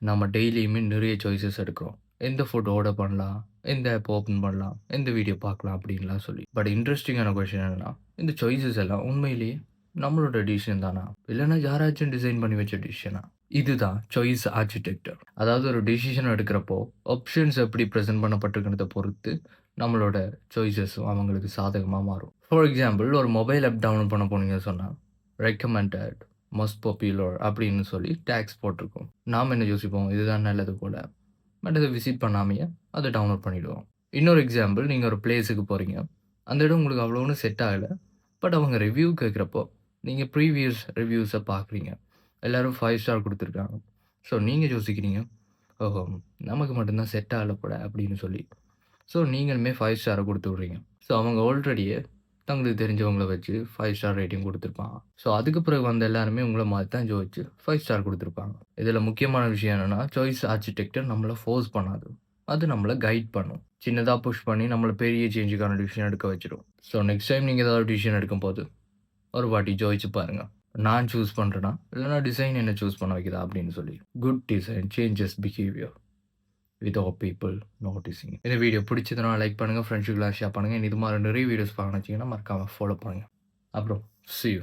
நம்ம டெய்லியுமே நிறைய சாய்ஸஸ் எடுக்கிறோம். எந்த ஃபுட் ஆர்டர் பண்ணலாம்? எந்த ஆப் ஓப்பன் பண்ணலாம்? எந்த வீடியோ பார்க்கலாம்? அப்படின்லாம் சொல்லி. பட் இன்ட்ரஸ்டிங்கான கொஸ்டின் என்னன்னா, இந்த சாய்ஸஸ் எல்லாம் உண்மையிலேயே நம்மளோட டிசிஷன் தானா? இல்லன்னா யாராச்சும் டிசைன் பண்ணி வச்ச டிசிஷனா? இதுதான் சாய்ஸ் ஆர்க்கிடெக்சர். அதாவது ஒரு டிசிஷன் எடுக்கிறப்போ, ஆப்ஷன்ஸ் எப்படி பிரசன்ட் பண்ணப்பட்டிருக்கிறத பொறுத்து, நம்மளோட சாய்ஸஸும் அவங்களுக்கு சாதகமா மாறும். ஃபார் எக்ஸாம்பிள் ஒரு மொபைல் ஆப் டவுன்லோட் பண்ண போனீங்கன்னு சொன்னா, ரெக்கமெண்டட், மோஸ்ட் பாப்புலர் அப்படின்னு சொல்லி டேக்ஸ் போட்டிருக்கும். நாம என்ன யோசிப்போம்? இதுதான் நல்லது போல. பட் அத விசிட் பண்ணாமயே அத டவுன்லோட் பண்ணிடுவோம். இன்னொரு எக்ஸாம்பிள், நீங்க ஒரு பிளேஸுக்கு போறீங்க. அந்த இடம் உங்களுக்கு அவ்வளோ ஒண்ணும் செட் ஆகல. பட் அவங்க ரிவ்யூ கேட்கிறப்போ, நீங்க ப்ரீவியஸ் ரிவ்யூஸ பார்க்குறீங்க. எல்லாரும் 5 ஸ்டார் குடுத்துருக்காங்க. ஸோ நீங்க யோசிக்கிறீங்க, "ஓஹோ! நமக்கு மட்டும் தான் செட் ஆகல போல" அப்படின்னு சொல்லி. ஸோ நீங்களுமே 5 ஸ்டார குடுத்து விடுறீங்க. ஸோ அவங்க ஆல்ரெடியே தங்களுக்கு தெரிஞ்சவங்கள வச்சு 5 ஸ்டார் ரேட்டிங் குடுத்துருப்பாங்க. ஸோ அதுக்கு பிறகு வந்த எல்லாருமே உங்கள மாரி தான் யோசிச்சு 5 ஸ்டார் குடுத்துருப்பாங்க. இதில முக்கியமான விஷயம் என்னன்னா, சாய்ஸ் ஆர்க்கிடெக்சர் நம்மள ஃபோர்ஸ் பண்ணாது. அது நம்மள கைட் பண்ணும். சின்னதா புஷ் பண்ணி நம்மள பெரிய சேஞ்சுக்கான டிசிஷன் எடுக்க வச்சுரும். ஸோ நெக்ஸ்ட் டைம் நீங்க ஏதாவது டிசிஷன் எடுக்கும்போது, ஒரு வாட்டி யோசிச்சு பாருங்க. நான் சூஸ் பண்றேனா? இல்லன்னா டிசைன் என்ன சூஸ் பண்ண வைக்குதா? அப்படின்னு சொல்லி. Good design changes behaviour without people noticing. இந்த வீடியோ பிடிச்சதுனா லைக் பண்ணுங்க, ஃப்ரெண்ட்ஸுக்குலாம் ஷேர் பண்ணுங்க. இது மாதிரி நிறைய வீடியோஸ் பார்க்கணும்னு வச்சீங்கன்னா மறக்காம ஃபாலோ பண்ணுங்க. அப்புறம் see you.